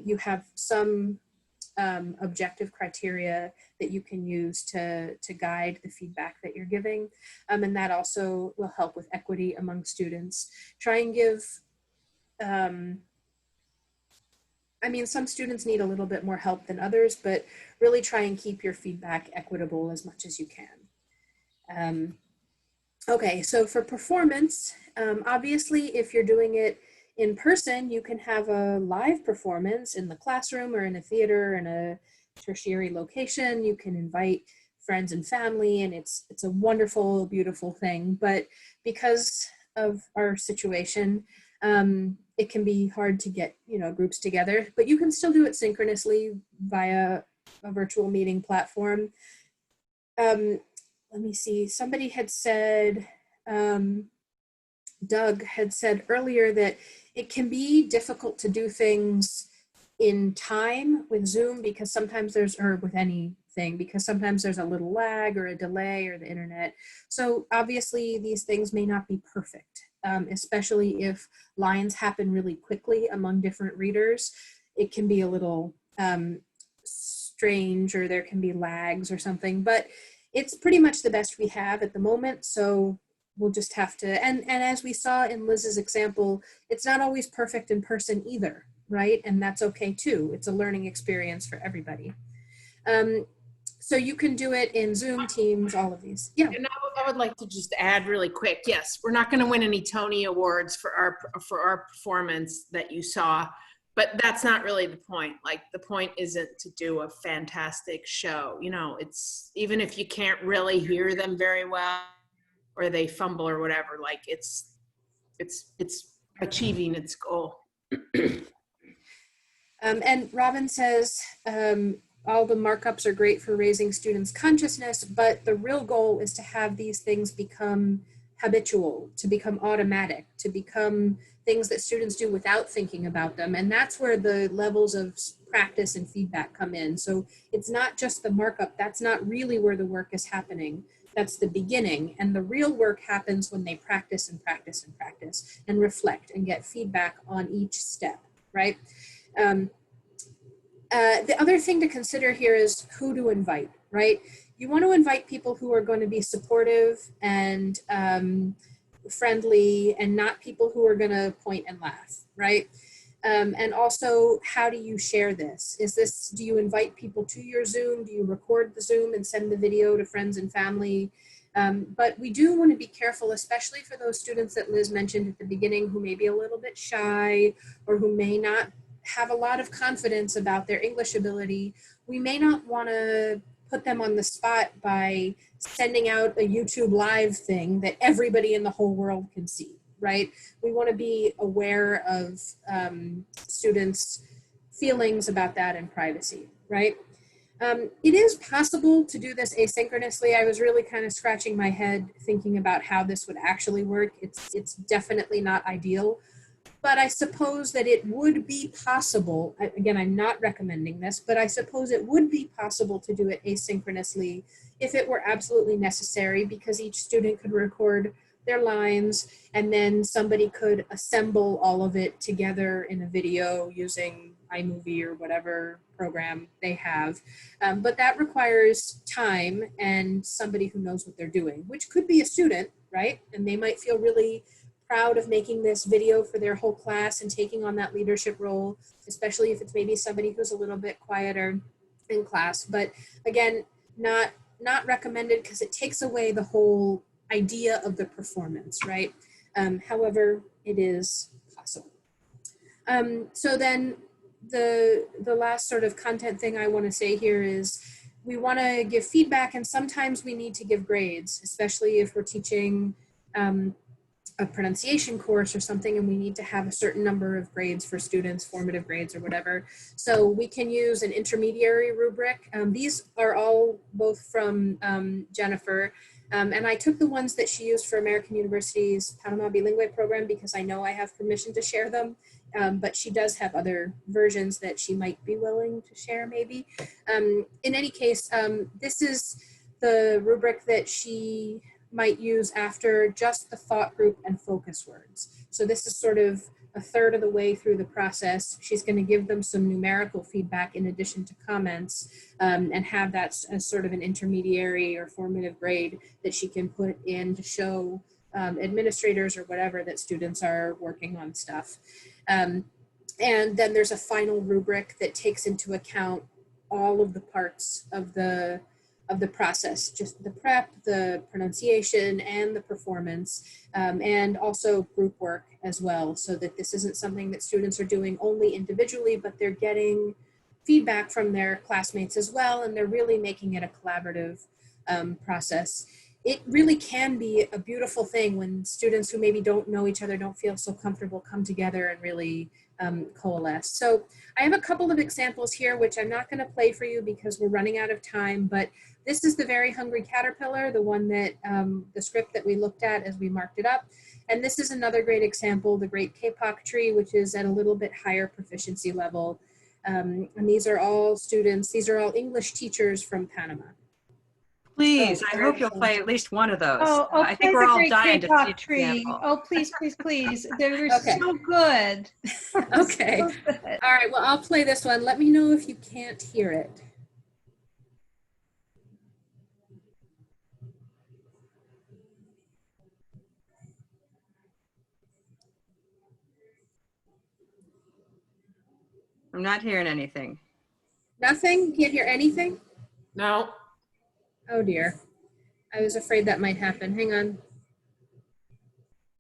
Speaker 2: you have some objective criteria that you can use to guide the feedback that you're giving. And that also will help with equity among students. Try and give, some students need a little bit more help than others, but really try and keep your feedback equitable as much as you can. Okay, so for performance, obviously if you're doing it in person, you can have a live performance in the classroom or in a theater in a tertiary location. You can invite friends and family, and it's a wonderful, beautiful thing. But because of our situation, it can be hard to get groups together. But you can still do it synchronously via a virtual meeting platform. Let me see. Somebody had said. Doug had said earlier that it can be difficult to do things in time with Zoom because sometimes or with anything, because sometimes there's a little lag or a delay or the internet. So obviously these things may not be perfect, especially if lines happen really quickly among different readers. It can be a little strange, or there can be lags or something, but it's pretty much the best we have at the moment. So we'll just have to, and as we saw in Liz's example, it's not always perfect in person either, right? And that's okay too. It's a learning experience for everybody. So you can do it in Zoom, Teams, all of these. Yeah.
Speaker 3: And I would like to just add really quick, yes, we're not going to win any Tony Awards for our performance that you saw, but that's not really the point. Like, the point isn't to do a fantastic show. It's, even if you can't really hear them very well, or they fumble or whatever, like it's achieving its goal.
Speaker 2: And Robin says, all the markups are great for raising students' consciousness, but the real goal is to have these things become habitual, to become automatic, to become things that students do without thinking about them. And that's where the levels of practice and feedback come in. So it's not just the markup. That's not really where the work is happening. That's the beginning, and the real work happens when they practice and practice and practice and reflect and get feedback on each step, right? The other thing to consider here is who to invite, right? You want to invite people who are going to be supportive and friendly, and not people who are going to point and laugh, right? And also, how do you share this? Do you invite people to your Zoom? Do you record the Zoom and send the video to friends and family? But we do want to be careful, especially for those students that Liz mentioned at the beginning who may be a little bit shy, or who may not have a lot of confidence about their English ability. We may not want to put them on the spot by sending out a YouTube live thing that everybody in the whole world can see, right? We want to be aware of students' feelings about that and privacy, right? It is possible to do this asynchronously. I was really kind of scratching my head thinking about how this would actually work. It's definitely not ideal, but I suppose that it would be possible. Again, I'm not recommending this, but I suppose it would be possible to do it asynchronously if it were absolutely necessary, because each student could record their lines and then somebody could assemble all of it together in a video using iMovie or whatever program they have. But that requires time and somebody who knows what they're doing, which could be a student, right? And they might feel really proud of making this video for their whole class and taking on that leadership role, especially if it's maybe somebody who's a little bit quieter in class. But again, not recommended because it takes away the whole idea of the performance, right? However, it is possible. So then the last sort of content thing I want to say here is we want to give feedback, and sometimes we need to give grades, especially if we're teaching a pronunciation course or something and we need to have a certain number of grades for students, formative grades or whatever. So we can use an intermediary rubric. These are all both from Jennifer. And I took the ones that she used for American University's Panama Bilingue program because I know I have permission to share them. But she does have other versions that she might be willing to share maybe. In any case, this is the rubric that she might use after just the thought group and focus words. So this is sort of a third of the way through the process. She's going to give them some numerical feedback in addition to comments, and have that as sort of an intermediary or formative grade that she can put in to show administrators or whatever that students are working on stuff. And then there's a final rubric that takes into account all of the parts of the process, just the prep, the pronunciation, and the performance, and also group work as well, so that this isn't something that students are doing only individually, but they're getting feedback from their classmates as well, and they're really making it a collaborative process. It really can be a beautiful thing when students who maybe don't know each other, don't feel so comfortable, come together and really coalesce. So I have a couple of examples here, which I'm not going to play for you because we're running out of time, but this is the Very Hungry Caterpillar, the one that, the script that we looked at as we marked it up. And this is another great example, the Great Kapok Tree, which is at a little bit higher proficiency level. And these are all students, these are all English teachers from Panama.
Speaker 1: Please, I hope you'll play at least one of those.
Speaker 8: Oh,
Speaker 1: I think we're all dying to see an
Speaker 8: tree.
Speaker 1: example.
Speaker 8: Oh, please, please, please. They're
Speaker 2: Okay.
Speaker 8: so good.
Speaker 2: Okay.
Speaker 8: So good.
Speaker 2: All right, well, I'll play this one. Let me know if you can't hear it.
Speaker 1: I'm not hearing anything.
Speaker 2: Nothing? Can't hear anything?
Speaker 3: No.
Speaker 2: Oh dear. I was afraid that might happen. Hang on.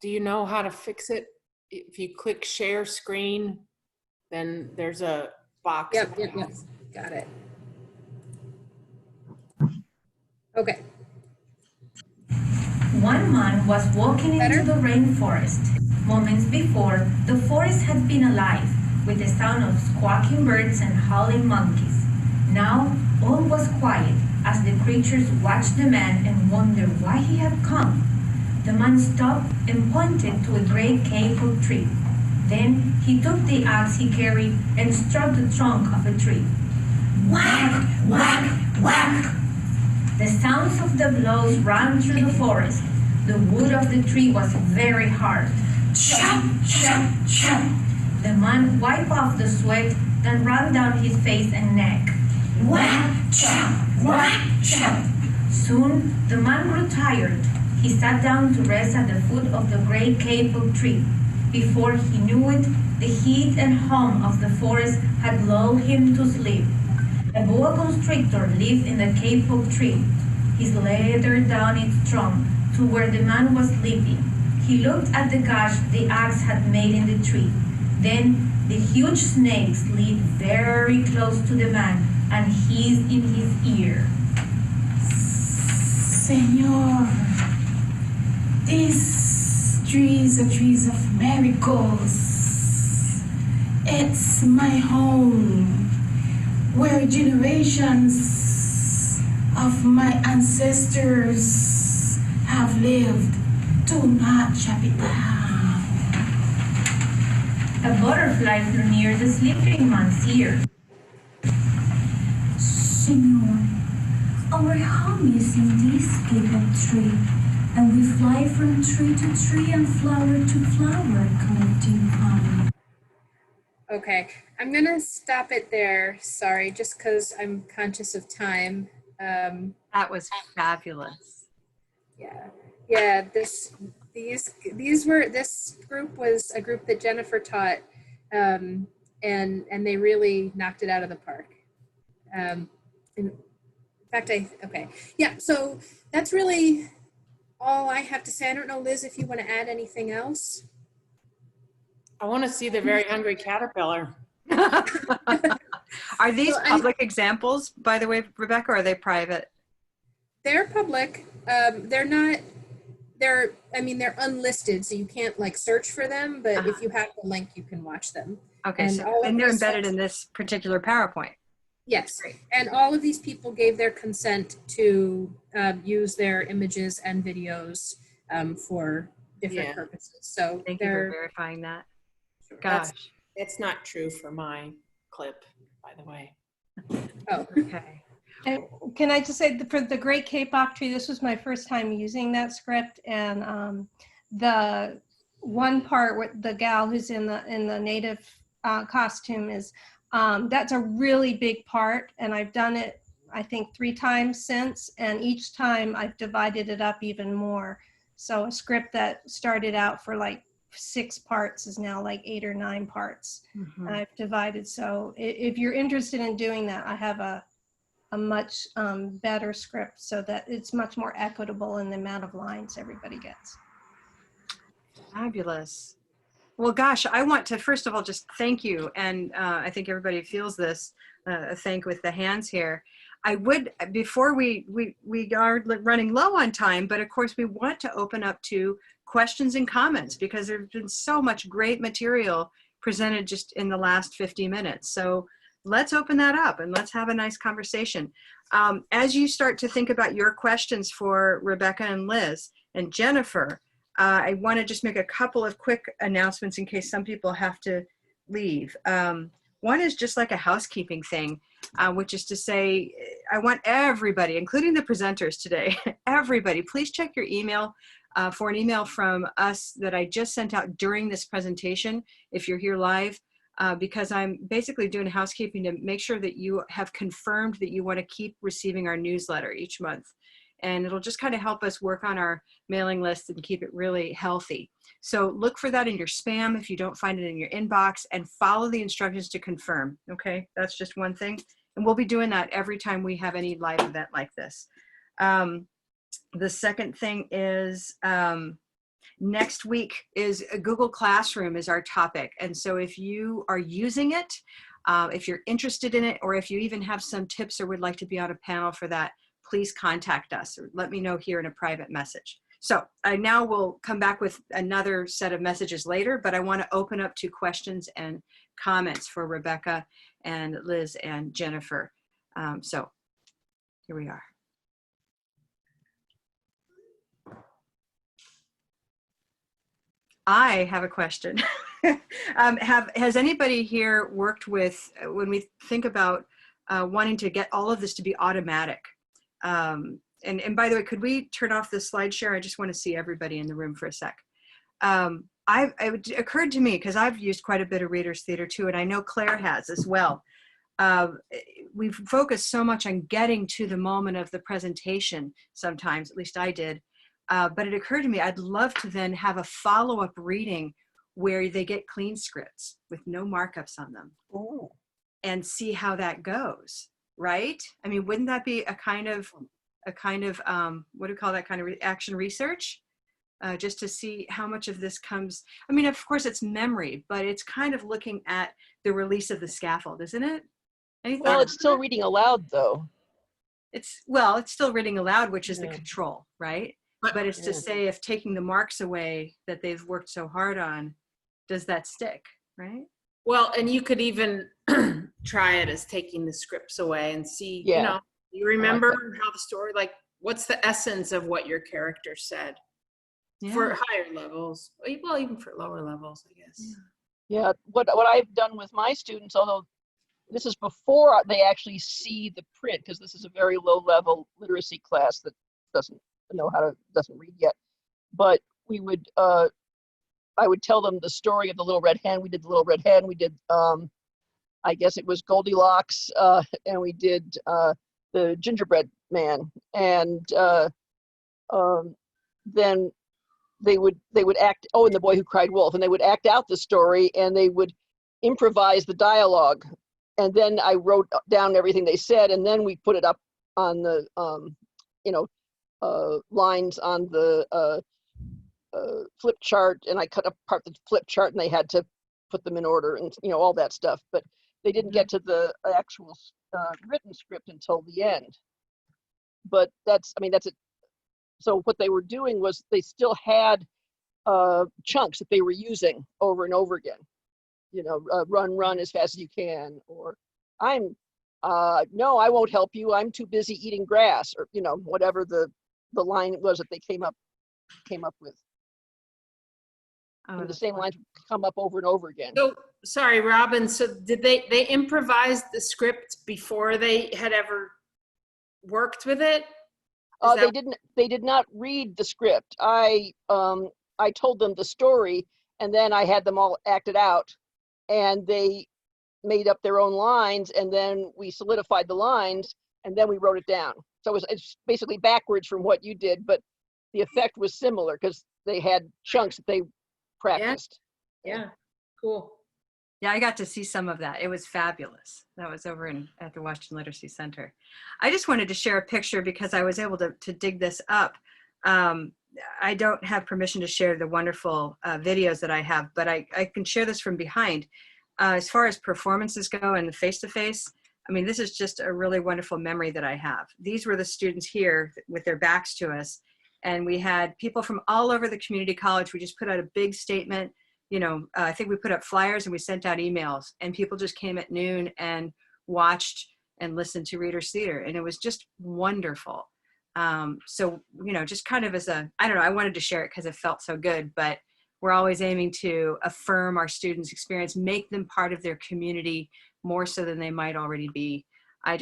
Speaker 3: Do you know how to fix it? If you click share screen, then there's a box.
Speaker 2: Yep. Got it. Okay.
Speaker 9: One man was walking into the rainforest. Moments before, the forest had been alive with the sound of squawking birds and howling monkeys. Now, all was quiet as the creatures watched the man and wondered why he had come. The man stopped and pointed to a great kapok tree. Then he took the axe he carried and struck the trunk of a tree. Whack, whack, whack! The sounds of the blows ran through the forest. The wood of the tree was very hard. Chop, chop, chop! The man wiped off the sweat, then ran down his face and neck. Whack, chop, whack, chop! Soon the man grew tired. He sat down to rest at the foot of the great kapok tree. Before he knew it, the heat and hum of the forest had lulled him to sleep. A boa constrictor lived in the kapok tree. He slithered down its trunk to where the man was sleeping. He looked at the gash the axe had made in the tree. Then the huge snake slid very close to the man and hissed in his ear.
Speaker 5: Señor, this trees are trees of miracles. It's my home, where generations of my ancestors have lived. Do not chop it down.
Speaker 9: A butterfly flew near the sleeping man's ear.
Speaker 5: Senor, our home is in this gable tree, and we fly from tree to tree and flower to flower, collecting honey.
Speaker 2: Okay, I'm gonna stop it there. Sorry, just because I'm conscious of time.
Speaker 1: That was fabulous.
Speaker 2: Yeah. This group was a group that Jennifer taught, and they really knocked it out of the park. In fact, so that's really all I have to say. I don't know, Liz, if you want to add anything else.
Speaker 3: I want to see the very hungry caterpillar.
Speaker 1: Are these public examples, by the way, Rebecca, or are they private?
Speaker 2: They're public. They're unlisted, so you can't like search for them, but if you have the link, you can watch them.
Speaker 1: Okay, and they're embedded in this particular PowerPoint.
Speaker 2: Yes, and all of these people gave their consent to use their images and videos for different purposes. So
Speaker 1: thank you for verifying that.
Speaker 3: Gosh, that's not true for my clip, by the way.
Speaker 2: Oh,
Speaker 1: okay.
Speaker 8: And can I just say, for the Great Cape Oak Tree, this was my first time using that script, and the one part where the gal who's in the native costume is, that's a really big part, and I've done it, I think, 3 times since, and each time I've divided it up even more. So a script that started out for like 6 parts is now like 8 or 9 parts.
Speaker 1: Mm-hmm.
Speaker 8: And I've divided. So if you're interested in doing that, I have a much better script so that it's much more equitable in the amount of lines everybody gets.
Speaker 1: Fabulous. Well, gosh, I want to first of all just thank you, and I think everybody feels this. Thank with the hands here. I would, before we are running low on time, but of course we want to open up to questions and comments because there's been so much great material presented just in the last 50 minutes. So let's open that up and let's have a nice conversation. As you start to think about your questions for Rebecca and Liz and Jennifer, I want to just make a couple of quick announcements in case some people have to leave. One is just like a housekeeping thing, which is to say, I want everybody, including the presenters today, everybody, please check your email for an email from us that I just sent out during this presentation, if you're here live, because I'm basically doing housekeeping to make sure that you have confirmed that you want to keep receiving our newsletter each month. And it'll just kind of help us work on our mailing list and keep it really healthy. So look for that in your spam if you don't find it in your inbox, and follow the instructions to confirm. Okay, that's just one thing. And we'll be doing that every time we have any live event like this. The second thing is next week is Google Classroom is our topic. And so if you are using it, if you're interested in it, or if you even have some tips or would like to be on a panel for that, please contact us or let me know here in a private message. So I now will come back with another set of messages later, but I want to open up to questions and comments for Rebecca and Liz and Jennifer. So here we are. I have a question. Has anybody here worked with, when we think about wanting to get all of this to be automatic? And by the way, could we turn off the slide share? I just want to see everybody in the room for a sec. It occurred to me, because I've used quite a bit of Reader's Theater too, and I know Claire has as well. We've focused so much on getting to the moment of the presentation sometimes, at least I did. But it occurred to me, I'd love to then have a follow-up reading where they get clean scripts with no markups on them.
Speaker 10: Ooh.
Speaker 1: And see how that goes, right? I mean, wouldn't that be a kind of what do you call that kind of action research? Just to see how much of this comes. I mean, of course it's memory, but it's kind of looking at the release of the scaffold, isn't it?
Speaker 10: Well, it's still reading aloud though.
Speaker 1: It's still reading aloud, which is the control, right? but it's to
Speaker 10: Yeah.
Speaker 1: say if taking the marks away that they've worked so hard on, does that stick, right?
Speaker 3: Well, and you could even try it as taking the scripts away and see, you
Speaker 10: Yeah.
Speaker 3: know, you remember how the story, like, what's the essence of what your character said for higher levels? Well, even for lower levels, I guess.
Speaker 10: Yeah, what I've done with my students, although this is before they actually see the print, because this is a very low level literacy class that doesn't read yet. But we would, I would tell them the story of the Little Red Hen. We did the Little Red Hen. We did, I guess it was Goldilocks, and we did the Gingerbread Man, and then they would act, oh, and the Boy Who Cried Wolf, and they would act out the story, and they would improvise the dialogue, and then I wrote down everything they said, and then we put it up on the lines on the flip chart, and I cut apart the flip chart, and they had to put them in order, and all that stuff. But they didn't get to the actual written script until the end. But that's it. So what they were doing was they still had chunks that they were using over and over again. Run as fast as you can, or no, I won't help you. I'm too busy eating grass, or whatever the line was that they came up with. And the same lines come up over and over again.
Speaker 3: So, sorry, Robin, so did they improvise the script before they had ever worked with it?
Speaker 10: They did not read the script. I told them the story, and then I had them all act it out, and they made up their own lines, and then we solidified the lines, and then we wrote it down. So it's basically backwards from what you did, but the effect was similar because they had chunks that they practiced.
Speaker 3: Yeah, cool.
Speaker 1: Yeah, I got to see some of that. It was fabulous. That was over at the Washington Literacy Center. I just wanted to share a picture because I was able to dig this up. I don't have permission to share the wonderful videos that I have, but I can share this from behind. As far as performances go and the face-to-face, I mean, this is just a really wonderful memory that I have. These were the students here with their backs to us, and we had people from all over the community college. We just put out a big statement. I think we put up flyers and we sent out emails, and people just came at noon and watched and listened to Readers Theater, and it was just wonderful. So, just kind of as I don't know, I wanted to share it because it felt so good, but we're always aiming to affirm our students' experience, make them part of their community more so than they might already be. I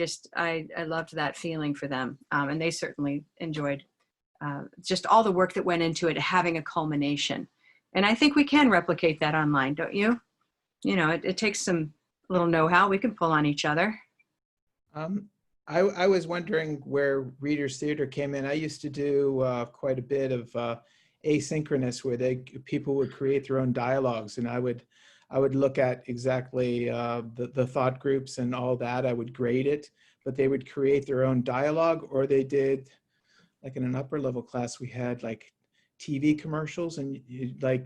Speaker 1: loved that feeling for them, and they certainly enjoyed just all the work that went into it, having a culmination. And I think we can replicate that online, don't you? It takes some little know-how we can pull on each other.
Speaker 11: I was wondering where Readers Theater came in. I used to do quite a bit of asynchronous, where people would create their own dialogues, and I would look at exactly the thought groups and all that. I would grade it, but they would create their own dialogue, or they did, like in an upper level class, we had like TV commercials and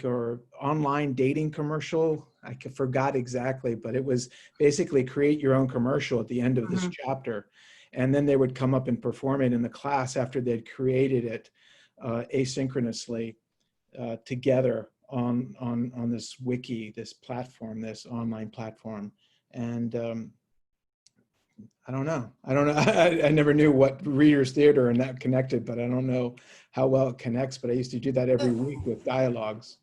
Speaker 11: or online dating commercial. I forgot exactly, but it was basically create your own commercial at the end of this chapter. And then they would come up and perform it in the class after they'd created it asynchronously together on this wiki, this platform, this online platform. And I don't know. I never knew what Readers Theater and that connected, but I don't know how well it connects. But I used to do that every week with dialogues.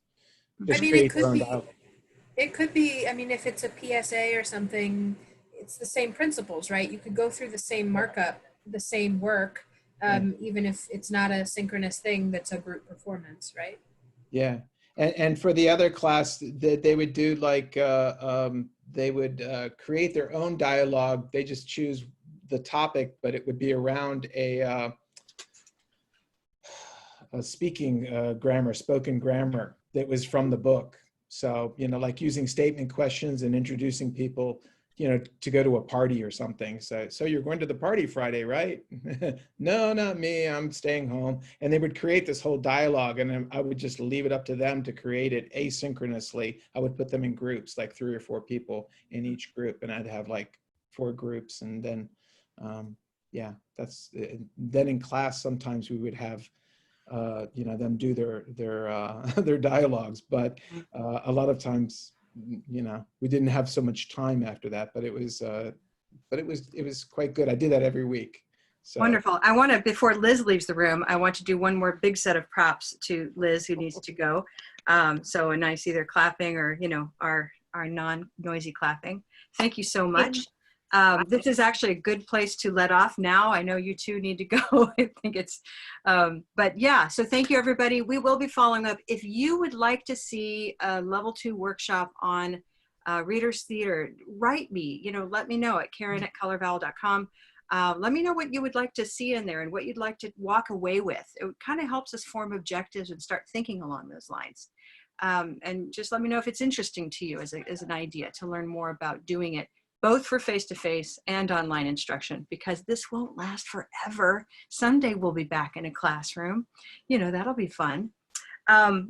Speaker 2: I mean, it could be, I mean, if it's a PSA or something, it's the same principles, right? You could go through the same markup, the same work, even if it's not a synchronous thing that's a group performance, right?
Speaker 11: Yeah. And for the other class, they would do like, they would create their own dialogue. They just choose the topic, but it would be around a speaking grammar, spoken grammar that was from the book. So, like using statement questions and introducing people, to go to a party or something. So you're going to the party Friday, right? No, not me, I'm staying home. And they would create this whole dialogue, and I would just leave it up to them to create it asynchronously. I would put them in groups, like 3 or 4 people in each group, and I'd have like 4 groups. And then, then in class, sometimes we would have them do their dialogues. But a lot of times, we didn't have so much time after that. But it was quite good. I did that every week. So.
Speaker 1: Wonderful. I want to, before Liz leaves the room, I want to do one more big set of props to Liz, who needs to go. So a nice either clapping or, our non-noisy clapping. Thank you so much. This is actually a good place to let off now. I know you two need to go. I think it's, but yeah, so thank you, everybody. We will be following up. If you would like to see a level 2 workshop on Reader's Theater, write me, let me know at Karen@colorvowel.com. Let me know what you would like to see in there and what you'd like to walk away with. It kind of helps us form objectives and start thinking along those lines. And just let me know if it's interesting to you as an idea to learn more about doing it, both for face-to-face and online instruction, because this won't last forever. Someday we'll be back in a classroom. That'll be fun.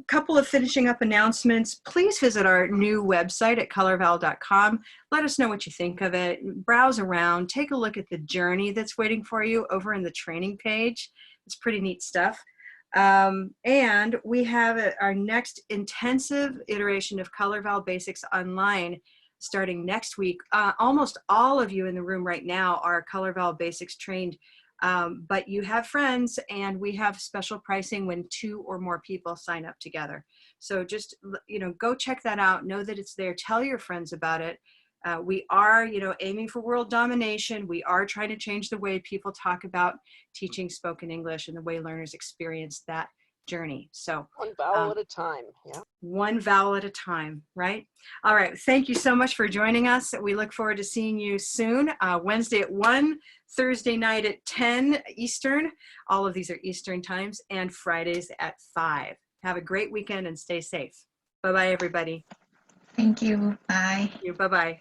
Speaker 1: Couple of finishing up announcements. Please visit our new website at colorvowel.com. Let us know what you think of it. Browse around. Take a look at the journey that's waiting for you over in the training page. It's pretty neat stuff. And we have our next intensive iteration of Color Vowel Basics Online starting next week. Almost all of you in the room right now are Color Vowel Basics trained. But you have friends, and we have special pricing when 2 or more people sign up together. So just, go check that out. Know that it's there. Tell your friends about it. We are, aiming for world domination. We are trying to change the way people talk about teaching spoken English and the way learners experience that journey. So
Speaker 10: one vowel at a time. Yeah.
Speaker 1: One vowel at a time, right? All right. Thank you so much for joining us. We look forward to seeing you soon. Wednesday at 1, Thursday night at 10 Eastern. All of these are Eastern times, and Fridays at 5. Have a great weekend and stay safe. Bye-bye, everybody.
Speaker 12: Thank you. Bye.
Speaker 1: Thank you. Bye-bye.